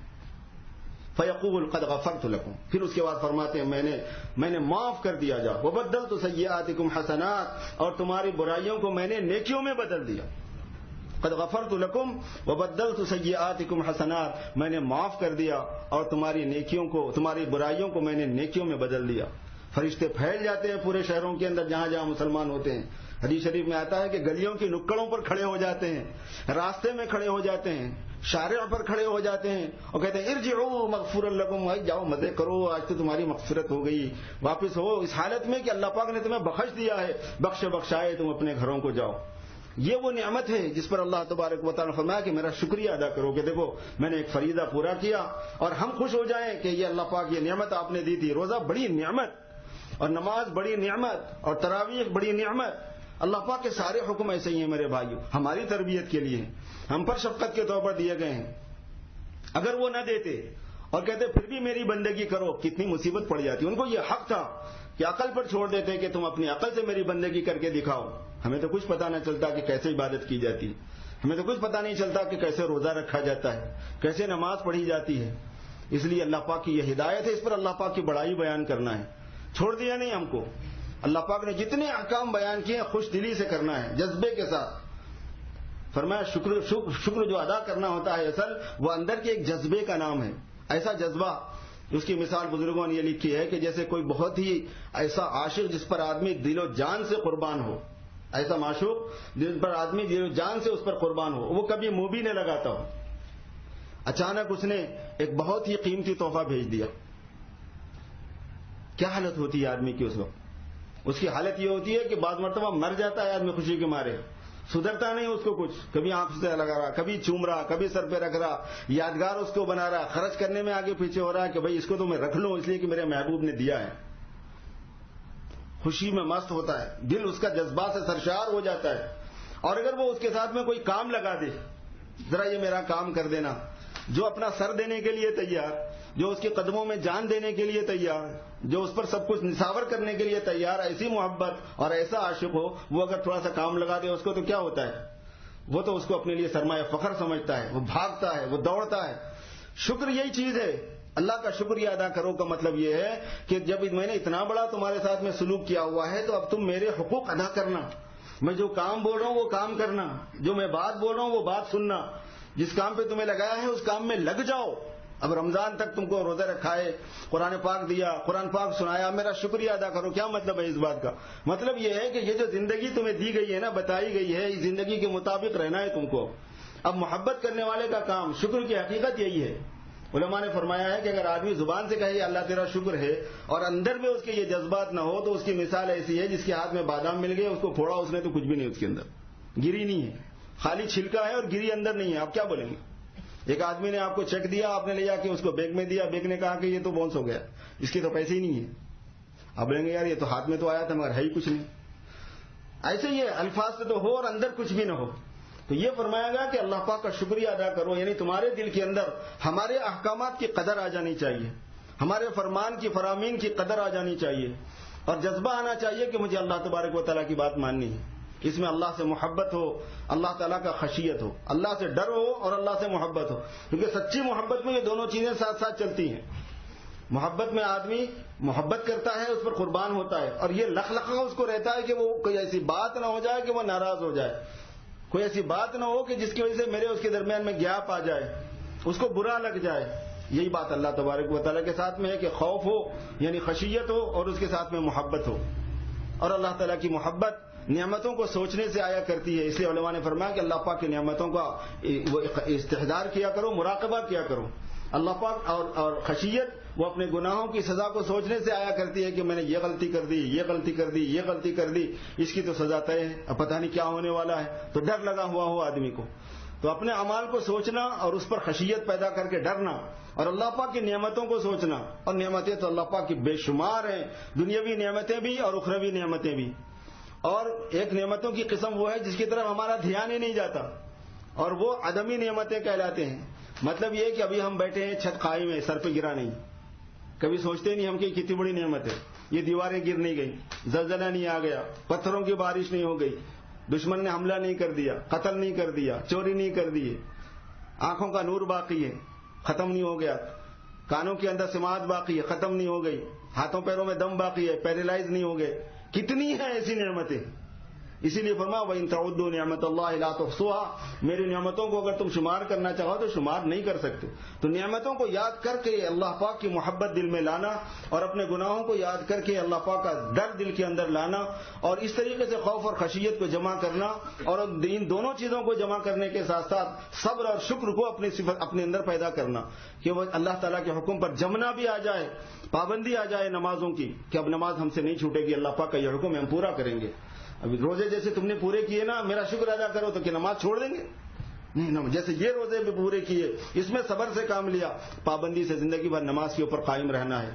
فیقول قد غفرت لکم، پھر اس کے بعد فرماتے ہیں میں نے معاف کر دیا جا. وبدلت سیئاتکم حسنات، اور تمہاری برائیوں کو میں نے نیکیوں میں بدل دیا. قد غفرت لکم وبدلت سیئاتکم حسنات، میں نے معاف کر دیا اور تمہاری نیکیوں کو، تمہاری برائیوں کو میں نے نیکیوں میں بدل دیا. فرشتے پھیل جاتے ہیں پورے شہروں کے اندر جہاں جہاں مسلمان ہوتے ہیں. حدیث شریف میں آتا ہے کہ گلیوں کی نکڑوں پر کھڑے ہو جاتے ہیں, راستے میں کھڑے ہو جاتے ہیں, شارع پر کھڑے ہو جاتے ہیں اور کہتے ہیں ارجعوا مغفورا لکم, جاؤ مزے کرو, آج تو تمہاری مغفرت ہو گئی, واپس ہو, اس حالت میں کہ اللہ پاک نے تمہیں بخش دیا ہے, بخشائے تم اپنے گھروں کو جاؤ. یہ وہ نعمت ہے جس پر اللہ تبارک و تعالیٰ نے فرمایا کہ میرا شکریہ ادا کرو, کہ دیکھو میں نے ایک فریضہ پورا کیا, اور ہم خوش ہو جائیں کہ یہ اللہ پاک یہ نعمت آپ نے دی تھی. روزہ بڑی نعمت, اور نماز بڑی نعمت, اور تراویح بڑی نعمت. اللہ پاک کے سارے حکم ایسے ہی ہیں میرے بھائیو, ہماری تربیت کے لیے, ہم پر شفقت کے طور پر دیے گئے ہیں. اگر وہ نہ دیتے اور کہتے پھر بھی میری بندگی کرو, کتنی مصیبت پڑ جاتی. ان کو یہ حق تھا کہ عقل پر چھوڑ دیتے کہ تم اپنی عقل سے میری بندگی کر کے دکھاؤ. ہمیں تو کچھ پتہ نہ چلتا کہ کیسے عبادت کی جاتی ہے, ہمیں تو کچھ پتہ نہیں چلتا کہ کیسے روزہ رکھا جاتا ہے, کیسے نماز پڑھی جاتی ہے. اس لیے اللہ پاک کی یہ ہدایت ہے, اس پر اللہ پاک کی بڑائی بیان کرنا ہے. چھوڑ دیا نہیں ہم کو. اللہ پاک نے جتنے احکام بیان کیے خوش دلی سے کرنا ہے, جذبے کے ساتھ. فرمایا شکر جو ادا کرنا ہوتا ہے اصل وہ اندر کے ایک جذبے کا نام ہے. ایسا جذبہ, اس کی مثال بزرگوں نے یہ لکھی ہے کہ جیسے کوئی بہت ہی ایسا عاشق جس پر آدمی دل و جان سے قربان ہو, ایسا معشوق جس پر آدمی دل و جان سے اس پر قربان ہو, وہ کبھی منہ بھی نہ لگاتا ہو, اچانک اس نے ایک بہت ہی قیمتی تحفہ بھیج دیا. کیا حالت ہوتی ہے آدمی کی اس وقت؟ اس کی حالت یہ ہوتی ہے کہ بعض مرتبہ مر جاتا ہے آدمی خوشی کے مارے, سدھرتا نہیں اس کو کچھ, کبھی آنکھ سے لگا رہا, کبھی چوم رہا, کبھی سر پہ رکھ رہا, یادگار اس کو بنا رہا, خرچ کرنے میں آگے پیچھے ہو رہا ہے کہ بھائی اس کو تو میں رکھ لوں اس لیے کہ میرے محبوب نے دیا ہے. خوشی میں مست ہوتا ہے, دل اس کا جذبات سے سرشار ہو جاتا ہے. اور اگر وہ اس کے ساتھ میں کوئی کام لگا دے, ذرا یہ میرا کام کر دینا, جو اپنا سر دینے کے لیے تیار, جو اس کے قدموں میں جان دینے کے لیے تیار, جو اس پر سب کچھ نثار کرنے کے لیے تیار, ایسی محبت اور ایسا عاشق ہو, وہ اگر تھوڑا سا کام لگا دے اس کو تو کیا ہوتا ہے؟ وہ تو اس کو اپنے لیے سرمایہ فخر سمجھتا ہے, وہ بھاگتا ہے, وہ دوڑتا ہے. شکر یہی چیز ہے. اللہ کا شکریہ ادا کرو کا مطلب یہ ہے کہ جب میں نے اتنا بڑا تمہارے ساتھ میں سلوک کیا ہوا ہے تو اب تم میرے حقوق ادا کرنا. میں جو کام بول رہا ہوں وہ کام کرنا, جو میں بات بول رہا ہوں وہ بات سننا, جس کام پہ تمہیں لگایا ہے اس کام میں لگ جاؤ. اب رمضان تک تم کو روزہ رکھا ہے, قرآن پاک دیا, قرآن پاک سنایا, میرا شکریہ ادا کرو. کیا مطلب ہے اس بات کا؟ مطلب یہ ہے کہ یہ جو زندگی تمہیں دی گئی ہے نا, بتائی گئی ہے, اس زندگی کے مطابق رہنا ہے تم کو. اب محبت کرنے والے کا کام, شکر کی حقیقت یہی ہے. علماء نے فرمایا ہے کہ اگر آدمی زبان سے کہے اللہ تیرا شکر ہے اور اندر میں اس کے یہ جذبات نہ ہو تو اس کی مثال ایسی ہے جس کے ہاتھ میں بادام مل گئے, اس کو پھوڑا اس نے تو کچھ بھی نہیں اس کے اندر, گری نہیں ہے, خالی چھلکا ہے اور گری اندر نہیں ہے. آپ کیا بولیں گے؟ ایک آدمی نے آپ کو چیک دیا, آپ نے لے جا کے اس کو بیگ میں دیا, بیگ نے کہا کہ یہ تو بونس ہو گیا, اس کے تو پیسے ہی نہیں ہے. آپ بولیں گے یار یہ تو ہاتھ میں تو آیا تھا مگر ہے ہی کچھ نہیں. ایسے یہ الفاظ سے تو ہو اور اندر کچھ بھی نہ ہو. تو یہ فرمایا گیا کہ اللہ پاک کا شکریہ ادا کرو, یعنی تمہارے دل کے اندر ہمارے احکامات کی قدر آ جانی چاہیے, ہمارے فرمان کی فرامین کی قدر آ جانی چاہیے, اور جذبہ آنا چاہیے کہ مجھے اللہ تبارک و تعالیٰ کی بات ماننی ہے. اس میں اللہ سے محبت ہو, اللہ تعالیٰ کا خشیت ہو, اللہ سے ڈر ہو اور اللہ سے محبت ہو, کیونکہ سچی محبت میں یہ دونوں چیزیں ساتھ ساتھ چلتی ہیں. محبت میں آدمی محبت کرتا ہے, اس پر قربان ہوتا ہے, اور یہ لخلخہ اس کو رہتا ہے کہ وہ کوئی ایسی بات نہ ہو جائے کہ وہ ناراض ہو جائے, کوئی ایسی بات نہ ہو کہ جس کی وجہ سے میرے اس کے درمیان میں گیپ آ جائے, اس کو برا لگ جائے. یہی بات اللہ تبارک و تعالیٰ کے ساتھ میں ہے کہ خوف ہو یعنی خشیت ہو اور اس کے ساتھ میں محبت ہو. اور اللہ تعالیٰ کی محبت نعمتوں کو سوچنے سے آیا کرتی ہے. اس لیے علماء نے فرمایا کہ اللہ پاک کی نعمتوں کا وہ استحضار کیا کرو, مراقبہ کیا کرو. اللہ پاک اور خشیت وہ اپنے گناہوں کی سزا کو سوچنے سے آیا کرتی ہے کہ میں نے یہ غلطی کر دی, یہ غلطی کر دی, یہ غلطی کر دی, اس کی تو سزا طے ہے, اب پتہ نہیں کیا ہونے والا ہے, تو ڈر لگا ہوا ہو آدمی کو. تو اپنے اعمال کو سوچنا اور اس پر خشیت پیدا کر کے ڈرنا, اور اللہ پاک کی نعمتوں کو سوچنا. اور نعمتیں تو اللہ پاک کی بے شمار ہیں, دنیاوی نعمتیں بھی اور اخروی نعمتیں بھی. اور ایک نعمتوں کی قسم وہ ہے جس کی طرف ہمارا دھیان ہی نہیں جاتا, اور وہ عدمی نعمتیں کہلاتے ہیں. مطلب یہ کہ ابھی ہم بیٹھے ہیں چھت قائم ہے, سر پہ گرا نہیں, کبھی سوچتے نہیں ہم کہ کتنی بڑی نعمت ہے, یہ دیواریں گر نہیں گئی, زلزلہ نہیں آ گیا, پتھروں کی بارش نہیں ہو گئی, دشمن نے حملہ نہیں کر دیا, قتل نہیں کر دیا, چوری نہیں کر دی, آنکھوں کا نور باقی ہے, ختم نہیں ہو گیا, کانوں کے اندر سماعت باقی ہے, ختم نہیں ہو گئی, ہاتھوں پیروں میں دم باقی ہے, پیرالائز نہیں ہو گئے. کتنی ہیں ایسی نعمتیں اسی لیے فرمایا وَإِن تَعُدُّوا نِعْمَتَ اللَّهِ لَا تُحْصُوهَا، میری نعمتوں کو اگر تم شمار کرنا چاہو تو شمار نہیں کر سکتے. تو نعمتوں کو یاد کر کے اللہ پاک کی محبت دل میں لانا اور اپنے گناہوں کو یاد کر کے اللہ پاک کا ڈر دل کے اندر لانا اور اس طریقے سے خوف اور خشیت کو جمع کرنا اور ان دونوں چیزوں کو جمع کرنے کے ساتھ ساتھ صبر اور شکر کو اپنے اندر پیدا کرنا کہ وہ اللہ تعالیٰ کے حکم پر جمنا بھی آ جائے، پابندی آ جائے نمازوں کی کہ اب نماز ہم سے نہیں چھوٹے گی، اللہ پاک کا یہ حکم ہم پورا کریں گے. ابھی روزے جیسے تم نے پورے کیے نا، میرا شکر ادا کرو، تو کہ نماز چھوڑ دیں گے؟ نہیں، جیسے یہ روزے بھی پورے کیے، اس میں صبر سے کام لیا، پابندی سے زندگی بھر نماز کے اوپر قائم رہنا ہے.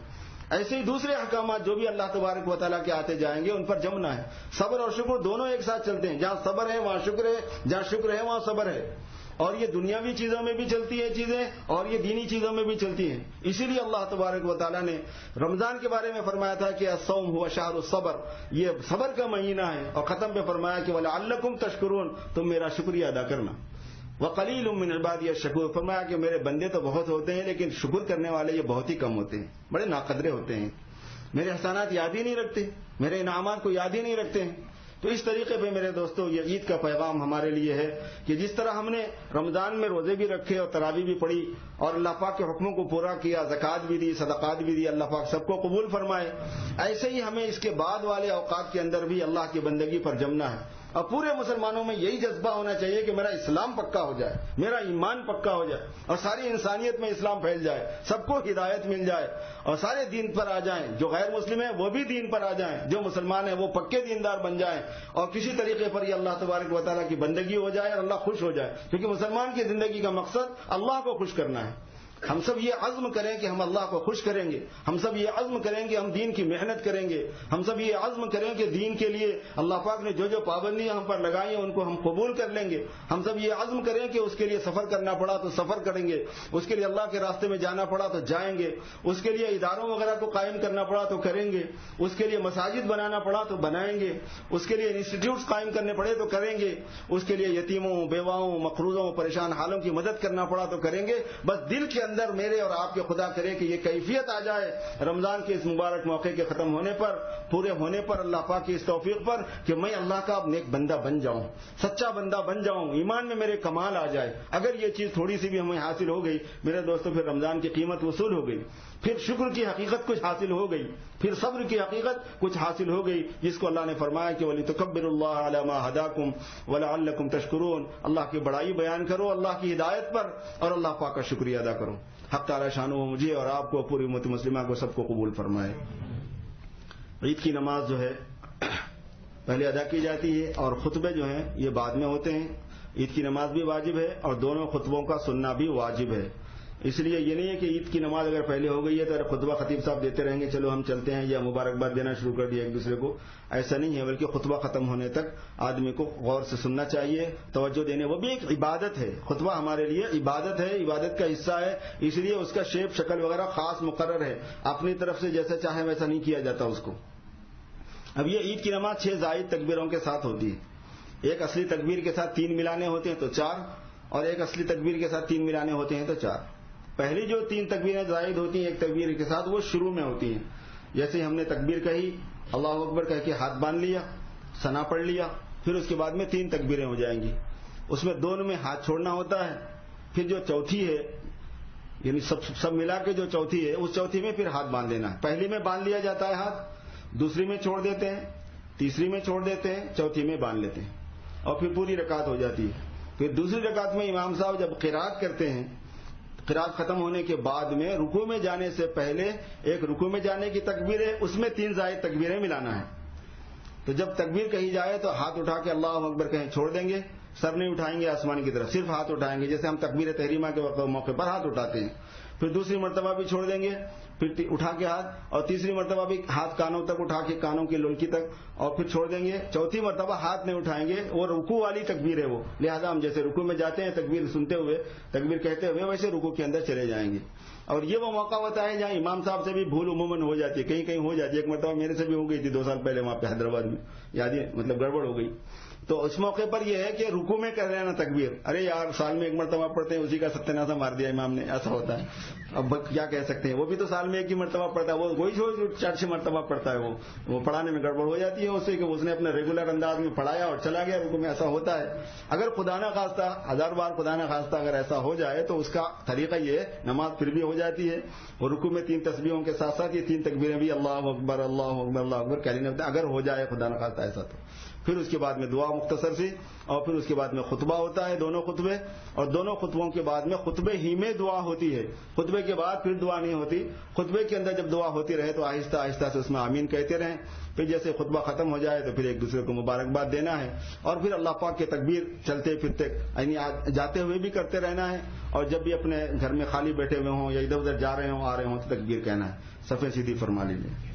ایسے ہی دوسرے احکامات جو بھی اللہ تبارک و تعالیٰ کے آتے جائیں گے ان پر جمنا ہے. صبر اور شکر دونوں ایک ساتھ چلتے ہیں، جہاں صبر ہے وہاں شکر ہے، جہاں شکر ہے وہاں صبر ہے. اور یہ دنیاوی چیزوں میں بھی چلتی ہیں چیزیں اور یہ دینی چیزوں میں بھی چلتی ہیں. اسی لیے اللہ تبارک و تعالیٰ نے رمضان کے بارے میں فرمایا تھا کہ الصوم هو شہر الصبر، یہ صبر کا مہینہ ہے، اور ختم پہ فرمایا کہ وَلَعَلَّكُمْ تَشْكُرُونَ، تم میرا شکریہ ادا کرنا. وَقَلِيلٌ مِّنْ عِبَادِيَ الشَّكُورُ، فرمایا کہ میرے بندے تو بہت ہوتے ہیں لیکن شکر کرنے والے یہ بہت ہی کم ہوتے ہیں، بڑے ناقدرے ہوتے ہیں، میرے احسانات یاد ہی نہیں رکھتے، میرے انعامات کو یاد ہی نہیں رکھتے ہیں. تو اس طریقے پہ میرے دوستو یہ عید کا پیغام ہمارے لیے ہے کہ جس طرح ہم نے رمضان میں روزے بھی رکھے اور تراویح بھی پڑھی اور اللہ پاک کے حکموں کو پورا کیا، زکوٰۃ بھی دی، صدقات بھی دی، اللہ پاک سب کو قبول فرمائے، ایسے ہی ہمیں اس کے بعد والے اوقات کے اندر بھی اللہ کی بندگی پر جمنا ہے. اور پورے مسلمانوں میں یہی جذبہ ہونا چاہیے کہ میرا اسلام پکا ہو جائے، میرا ایمان پکا ہو جائے اور ساری انسانیت میں اسلام پھیل جائے، سب کو ہدایت مل جائے اور سارے دین پر آ جائیں، جو غیر مسلم ہیں وہ بھی دین پر آ جائیں، جو مسلمان ہیں وہ پکے دیندار بن جائیں اور کسی طریقے پر یہ اللہ تبارک و تعالیٰ کی بندگی ہو جائے اور اللہ خوش ہو جائے. کیونکہ مسلمان کی زندگی کا مقصد اللہ کو خوش کرنا ہے. ہم سب یہ عزم کریں کہ ہم اللہ کو خوش کریں گے، ہم سب یہ عزم کریں کہ ہم دین کی محنت کریں گے، ہم سب یہ عزم کریں کہ دین کے لیے اللہ پاک نے جو جو پابندیاں ہم پر لگائی ہیں ان کو ہم قبول کر لیں گے. ہم سب یہ عزم کریں کہ اس کے لیے سفر کرنا پڑا تو سفر کریں گے، اس کے لیے اللہ کے راستے میں جانا پڑا تو جائیں گے، اس کے لیے اداروں وغیرہ کو قائم کرنا پڑا تو کریں گے، اس کے لیے مساجد بنانا پڑا تو بنائیں گے، اس کے لیے انسٹیٹیوٹس قائم کرنے پڑے تو کریں گے، اس کے لیے یتیموں، بیواؤں، مقروضوں، پریشان حالوں کی مدد کرنا پڑا تو کریں گے. بس دل کے اندر میرے اور آپ کے خدا کرے کہ یہ کیفیت آ جائے رمضان کے اس مبارک موقع کے ختم ہونے پر، پورے ہونے پر، اللہ پاک کی اس توفیق پر کہ میں اللہ کا نیک بندہ بن جاؤں، سچا بندہ بن جاؤں، ایمان میں میرے کمال آ جائے. اگر یہ چیز تھوڑی سی بھی ہمیں حاصل ہو گئی میرے دوستوں، پھر رمضان کی قیمت وصول ہو گئی، پھر شکر کی حقیقت کچھ حاصل ہو گئی، پھر صبر کی حقیقت کچھ حاصل ہو گئی، جس کو اللہ نے فرمایا کہ وَلِتُكَبِّرُوا اللَّهَ عَلَى مَا هَدَاكُمْ وَلَعَلَّكُمْ تَشْكُرُونَ، اللہ کی بڑائی بیان کرو اللہ کی ہدایت پر اور اللہ پاک کا شکریہ ادا کرو. حق تعالی شانہ مجھے اور آپ کو، پوری امت مسلمہ کو، سب کو قبول فرمائے. عید کی نماز جو ہے پہلے ادا کی جاتی ہے اور خطبے جو ہیں یہ بعد میں ہوتے ہیں. عید کی نماز بھی واجب ہے اور دونوں خطبوں کا سننا بھی واجب ہے. اس لیے یہ نہیں ہے کہ عید کی نماز اگر پہلے ہو گئی ہے تو خطبہ خطیب صاحب دیتے رہیں گے چلو ہم چلتے ہیں یا مبارکباد دینا شروع کر دیا ایک دوسرے کو، ایسا نہیں ہے. بلکہ خطبہ ختم ہونے تک آدمی کو غور سے سننا چاہیے، توجہ دینے، وہ بھی ایک عبادت ہے. خطبہ ہمارے لیے عبادت ہے، عبادت کا حصہ ہے، اس لیے اس کا شیپ شکل وغیرہ خاص مقرر ہے، اپنی طرف سے جیسا چاہے ویسا نہیں کیا جاتا اس کو. اب یہ عید کی نماز 6 زائد تکبیروں کے ساتھ ہوتی ہے. ایک اصلی تکبیر کے ساتھ 3 ملانے ہوتے ہیں تو 4، اور ایک اصلی تکبیر کے ساتھ 3 ملانے ہوتے ہیں تو 4. پہلی جو 3 تکبیریں زائد ہوتی ہیں ایک تکبیر کے ساتھ وہ شروع میں ہوتی ہیں. جیسے ہم نے تکبیر کہی، اللہ اکبر کہہ کے ہاتھ باندھ لیا، ثنا پڑھ لیا، پھر اس کے بعد میں 3 تکبیریں ہو جائیں گی. اس میں دونوں میں ہاتھ چھوڑنا ہوتا ہے. پھر جو چوتھی ہے یعنی سب ملا کے جو چوتھی ہے اس چوتھی میں پھر ہاتھ باندھ لینا ہے. پہلی میں باندھ لیا جاتا ہے ہاتھ، دوسری میں چھوڑ دیتے ہیں، تیسری میں چھوڑ دیتے ہیں، چوتھی میں باندھ لیتے ہیں اور پھر پوری رکعت ہو جاتی ہے. پھر دوسری رکعت میں امام صاحب جب قرات کرتے ہیں، قرات ختم ہونے کے بعد میں رکوع میں جانے سے پہلے ایک رکوع میں جانے کی تکبیر ہے، اس میں 3 زائد تکبیریں ملانا ہے. تو جب تکبیر کہی جائے تو ہاتھ اٹھا کے اللہ اکبر کہیں چھوڑ دیں گے، سر نہیں اٹھائیں گے آسمان کی طرف، صرف ہاتھ اٹھائیں گے جیسے ہم تکبیر تحریمہ کے موقع پر ہاتھ اٹھاتے ہیں. پھر دوسری مرتبہ بھی چھوڑ دیں گے، پھر اٹھا کے ہاتھ، اور تیسری مرتبہ بھی ہاتھ کانوں تک اٹھا کے کانوں کی لڑکی تک، اور پھر چھوڑ دیں گے. چوتھی مرتبہ ہاتھ نہیں اٹھائیں گے، وہ رکوع والی تکبیر ہے وہ، لہذا ہم جیسے رکوع میں جاتے ہیں تکبیر سنتے ہوئے، تکبیر کہتے ہوئے، ویسے رکوع کے اندر چلے جائیں گے. اور یہ وہ موقع ہوتا ہے جہاں امام صاحب سے بھی بھول عموماً ہو جاتی ہے، کہیں کہیں ہو جاتی ہے. ایک مرتبہ میرے سے بھی ہو گئی تھی 2 سال پہلے وہاں پہ حیدرآباد میں، یاد ہے، مطلب گڑبڑ ہو گئی. تو اس موقع پر یہ ہے کہ رکوع میں کر لینا تکبیر، ارے یار سال میں ایک مرتبہ پڑھتے ہیں، اسی کا ستیہ مار دیا امام نے، ایسا ہوتا ہے. اب کیا کہہ سکتے ہیں، وہ بھی تو سال میں ایک ہی مرتبہ پڑھتا ہے، وہ وہی جو 4-6 مرتبہ پڑھتا ہے، وہ پڑھانے میں گڑبڑ ہو جاتی ہے اس سے کہ اس نے اپنے ریگولر انداز میں پڑھایا اور چلا گیا رکوع میں. ایسا ہوتا ہے. اگر خدا نہ خواستہ 1000 بار خدا نہ خواستہ اگر ایسا ہو جائے تو اس کا طریقہ یہ ہے، نماز پھر بھی ہو جاتی ہے. اور رکوع میں 3 تسبیحوں کے ساتھ ساتھ یہ 3 تکبیریں بھی اللہ اکبر اللہ اکبر اللہ اکبر کہہ لینے ہوتے ہیں. اگر ہو جائے خدا نہ خواستہ ایسا تو پھر اس کے بعد میں دعا مختصر سی، اور پھر اس کے بعد میں خطبہ ہوتا ہے، دونوں خطبے، اور دونوں خطبوں کے بعد میں خطبے ہی میں دعا ہوتی ہے. خطبے کے بعد پھر دعا نہیں ہوتی. خطبے کے اندر جب دعا ہوتی رہے تو آہستہ آہستہ سے اس میں آمین کہتے رہیں. پھر جیسے خطبہ ختم ہو جائے تو پھر ایک دوسرے کو مبارکباد دینا ہے، اور پھر اللہ پاک کے تکبیر چلتے پھرتے یعنی جاتے ہوئے بھی کرتے رہنا ہے، اور جب بھی اپنے گھر میں خالی بیٹھے ہوئے ہوں یا ادھر ادھر جا رہے ہوں آ رہے ہوں تو تکبیر کہنا ہے. صفیں سیدھی فرما لیجیے.